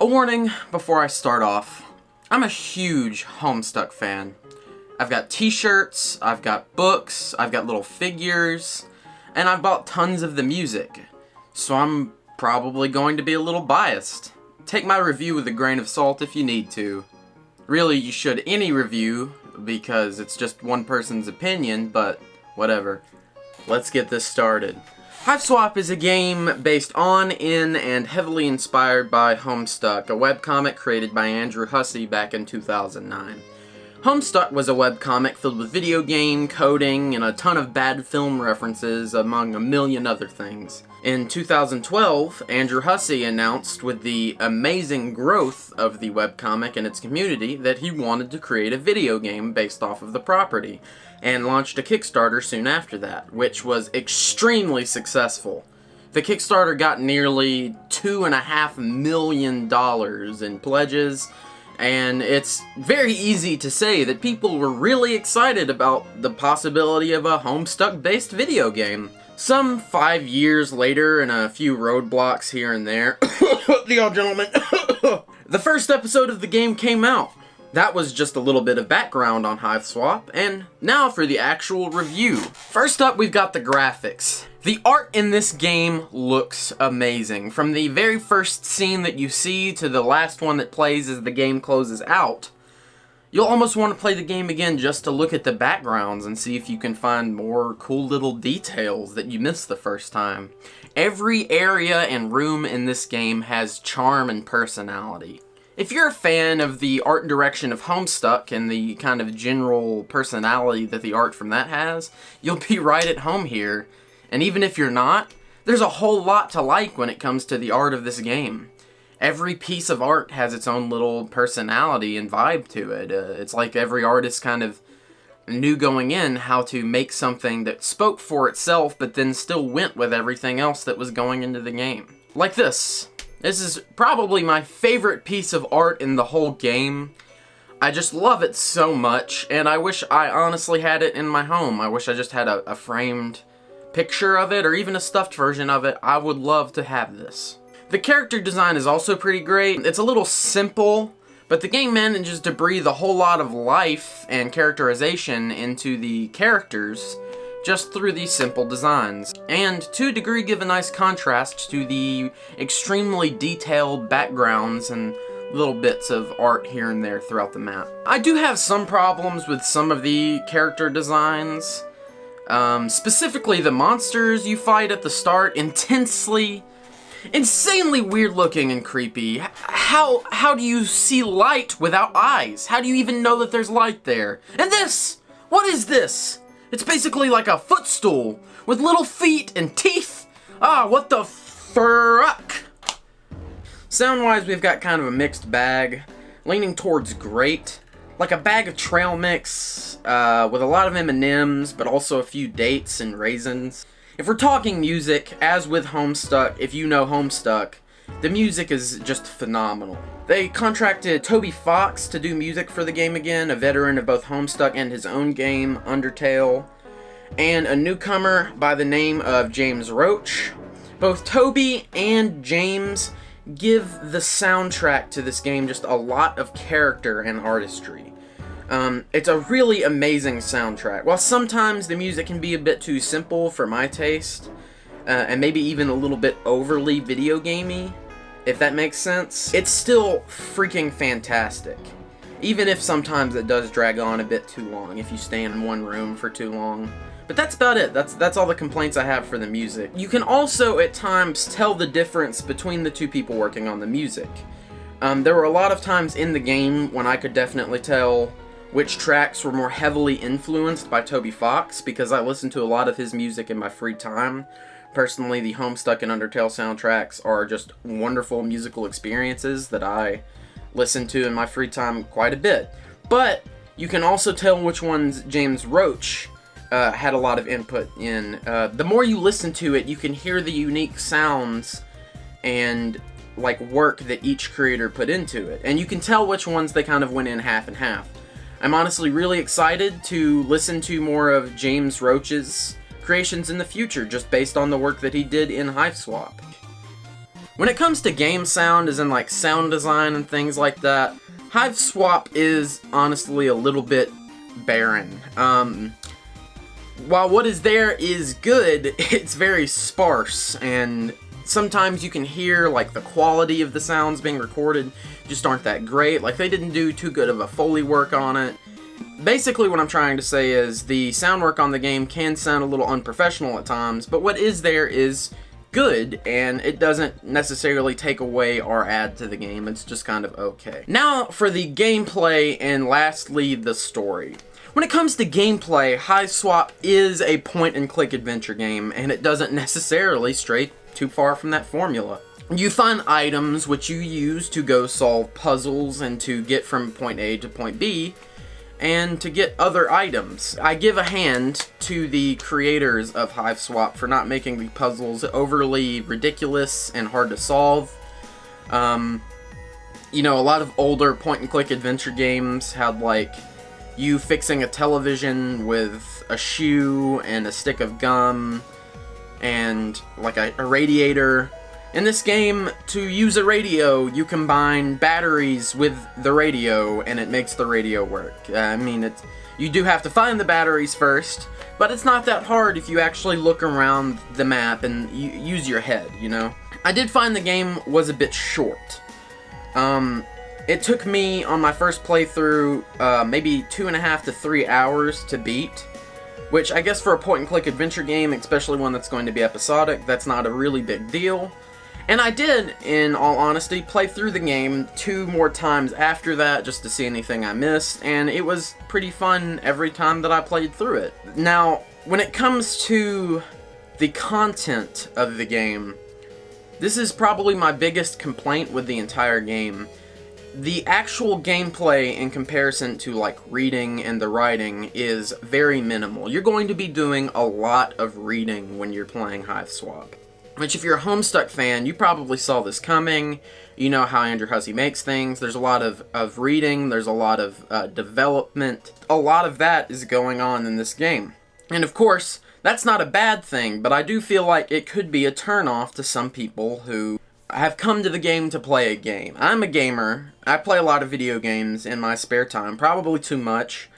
A warning before I start off. I'm a huge Homestuck fan. I've got t-shirts, I've got books, I've got little figures, and I've bought tons of the music. So I'm probably going to be a little biased. Take my review with a grain of salt if you need to. Really, you should any review, because it's just one person's opinion, but whatever. Let's get this started. Hiveswap is a game based on, in, and heavily inspired by Homestuck, a webcomic created by Andrew Hussie back in 2009. Homestuck was a webcomic filled with video game, coding, and a ton of bad film references, among a million other things. In 2012, Andrew Hussie announced, with the amazing growth of the webcomic and its community, that he wanted to create a video game based off of the property, and launched a Kickstarter soon after that, which was extremely successful. The Kickstarter got nearly $2.5 million in pledges, and it's very easy to say that people were really excited about the possibility of a Homestuck-based video game. Some 5 years later, and a few roadblocks here and there, the old gentleman, the first episode of the game came out. That was just a little bit of background on Hiveswap, and now for the actual review. First up, we've got the graphics. The art in this game looks amazing. From the very first scene that you see to the last one that plays as the game closes out, you'll almost want to play the game again just to look at the backgrounds and see if you can find more cool little details that you missed the first time. Every area and room in this game has charm and personality. If you're a fan of the art direction of Homestuck and the kind of general personality that the art from that has, you'll be right at home here. And even if you're not, there's a whole lot to like when it comes to the art of this game. Every piece of art has its own little personality and vibe to it. It's like every artist kind of knew going in how to make something that spoke for itself but then still went with everything else that was going into the game. Like this. This is probably my favorite piece of art in the whole game. I just love it so much, and I wish I honestly had it in my home. I wish I just had a framed picture of it, or even a stuffed version of it. I would love to have this. The character design is also pretty great. It's a little simple, but the game manages to breathe a whole lot of life and characterization into the characters just through these simple designs, and to a degree give a nice contrast to the extremely detailed backgrounds and little bits of art here and there throughout the map. I do have some problems with some of the character designs, specifically the monsters you fight at the start, insanely weird looking and creepy. How do you see light without eyes? How do you even know that there's light there? And this! What is this? It's basically like a footstool with little feet and teeth. Ah, what the fruck? Sound-wise, we've got kind of a mixed bag, leaning towards great, like a bag of trail mix with a lot of M&Ms, but also a few dates and raisins. If we're talking music, as with Homestuck, if you know Homestuck, the music is just phenomenal. They contracted Toby Fox to do music for the game again, a veteran of both Homestuck and his own game, Undertale, and a newcomer by the name of James Roach. Both Toby and James give the soundtrack to this game just a lot of character and artistry. It's a really amazing soundtrack. While sometimes the music can be a bit too simple for my taste, and maybe even a little bit overly video gamey, if that makes sense, it's still freaking fantastic. Even if sometimes it does drag on a bit too long, if you stay in one room for too long. But that's about it. That's all the complaints I have for the music. You can also, at times, tell the difference between the two people working on the music. There were a lot of times in the game when I could definitely tell which tracks were more heavily influenced by Toby Fox, because I listened to a lot of his music in my free time. Personally, the Homestuck and Undertale soundtracks are just wonderful musical experiences that I listen to in my free time quite a bit. But you can also tell which ones James Roach had a lot of input in. The more you listen to it, you can hear the unique sounds and work that each creator put into it. And you can tell which ones they kind of went in half and half. I'm honestly really excited to listen to more of James Roach's creations in the future, just based on the work that he did in Hiveswap. When it comes to game sound, as in like sound design and things like that, Hiveswap is honestly a little bit barren. While what is there is good, it's very sparse, and sometimes you can hear like the quality of the sounds being recorded just aren't that great. Like, they didn't do too good of a Foley work on it. Basically what I'm trying to say is the sound work on the game can sound a little unprofessional at times, but what is there is good, and it doesn't necessarily take away or add to the game. It's just kind of okay. Now for the gameplay, and lastly the story. When it comes to gameplay, Hiveswap is a point-and-click adventure game, and it doesn't necessarily stray too far from that formula. You find items which you use to go solve puzzles and to get from point A to point B, and to get other items. I give a hand to the creators of Hiveswap for not making the puzzles overly ridiculous and hard to solve. You know, a lot of older point-and-click adventure games had, like, you fixing a television with a shoe and a stick of gum and, like, a radiator. In this game, to use a radio, you combine batteries with the radio, and it makes the radio work. I mean, you do have to find the batteries first, but it's not that hard if you actually look around the map and use your head, you know? I did find the game was a bit short. It took me, on my first playthrough, maybe 2.5 to 3 hours to beat, which I guess for a point-and-click adventure game, especially one that's going to be episodic, that's not a really big deal. And I did, in all honesty, play through the game 2 more times after that just to see anything I missed, and it was pretty fun every time that I played through it. Now, when it comes to the content of the game, this is probably my biggest complaint with the entire game. The actual gameplay in comparison to like reading and the writing is very minimal. You're going to be doing a lot of reading when you're playing Hiveswap. Which, if you're a Homestuck fan, you probably saw this coming. You know how Andrew Hussey makes things. There's a lot of reading, there's a lot of development. A lot of that is going on in this game. And of course, that's not a bad thing, but I do feel like it could be a turnoff to some people who have come to the game to play a game. I'm a gamer. I play a lot of video games in my spare time, probably too much.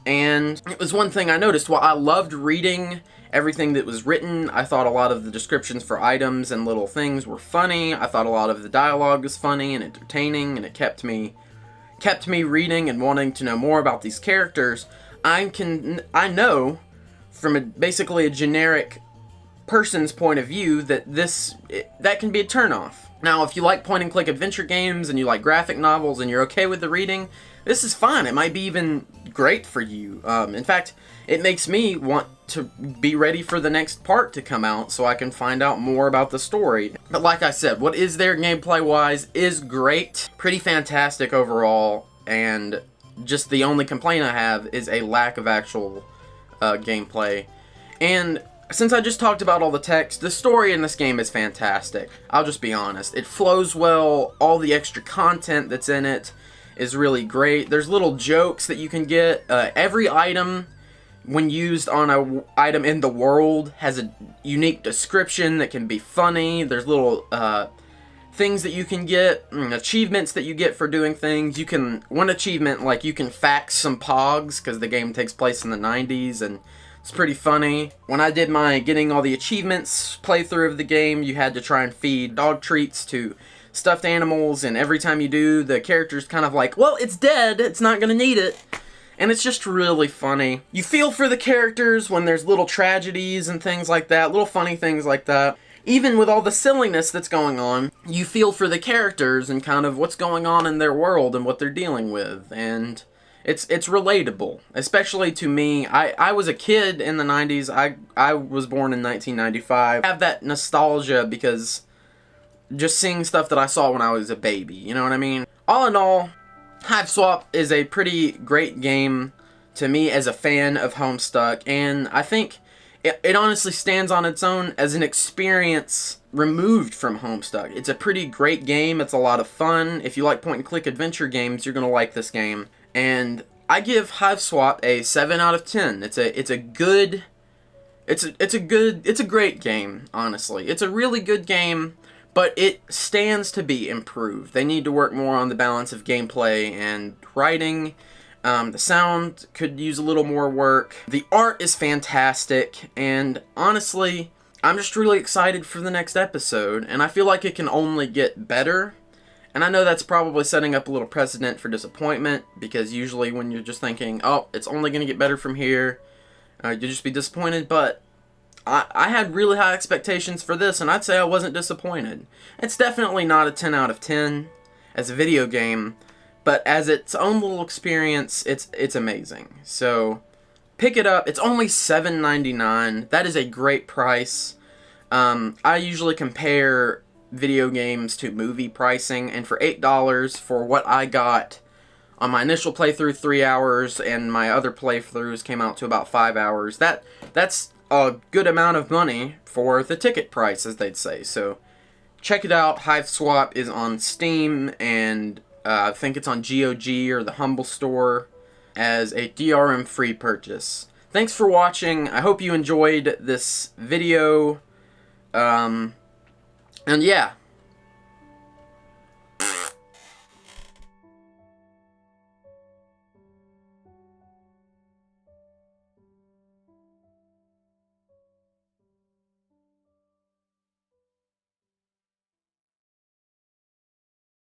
And it was one thing I noticed. While I loved reading everything that was written, I thought a lot of the descriptions for items and little things were funny. I thought a lot of the dialogue was funny and entertaining, and it kept me reading and wanting to know more about these characters. I know from basically a generic person's point of view that that can be a turnoff. Now, if you like point-and-click adventure games and you like graphic novels and you're okay with the reading, this is fine. It might be even great for you. In fact, it makes me want to be ready for the next part to come out so I can find out more about the story. But like I said, what is there gameplay-wise is great. Pretty fantastic overall, and just the only complaint I have is a lack of actual gameplay. And since I just talked about all the text, the story in this game is fantastic. I'll just be honest. It flows well. All the extra content that's in it is really great. There's little jokes that you can get. Every item, when used on an item in the world, has a unique description that can be funny. There's little things that you can get, achievements that you get for doing things. One achievement, like you can fax some pogs, because the game takes place in the 90s, and it's pretty funny. When I did my getting all the achievements playthrough of the game, you had to try and feed dog treats to stuffed animals, and every time you do, the character's kind of like, well, it's dead, it's not gonna need it. And it's just really funny. You feel for the characters when there's little tragedies and things like that, little funny things like that. Even with all the silliness that's going on, you feel for the characters and kind of what's going on in their world and what they're dealing with. And it's relatable, especially to me. I was a kid in the 90s. I was born in 1995. I have that nostalgia because just seeing stuff that I saw when I was a baby, you know what I mean? All in all, Hiveswap is a pretty great game to me as a fan of Homestuck, and I think it honestly stands on its own as an experience removed from Homestuck. It's a pretty great game. It's a lot of fun. If you like point-and-click adventure games, you're gonna like this game. And I give Hiveswap a 7 out of 10. It's a great game, honestly. It's a really good game, but it stands to be improved. They need to work more on the balance of gameplay and writing. The sound could use a little more work. The art is fantastic, and honestly, I'm just really excited for the next episode, and I feel like it can only get better. And I know that's probably setting up a little precedent for disappointment, because usually when you're just thinking, oh, it's only going to get better from here, you'll just be disappointed, but I had really high expectations for this, and I'd say I wasn't disappointed. It's definitely not a 10 out of 10 as a video game, but as its own little experience, it's amazing. So, pick it up. It's only $7.99. That is a great price. I usually compare video games to movie pricing, and for $8 for what I got on my initial playthrough, 3 hours, and my other playthroughs came out to about 5 hours, that's a good amount of money for the ticket price, as they'd say. So check it out. Hiveswap is on Steam, and I think it's on GOG or the Humble Store as a DRM free purchase. Thanks for watching. I hope you enjoyed this video. And yeah,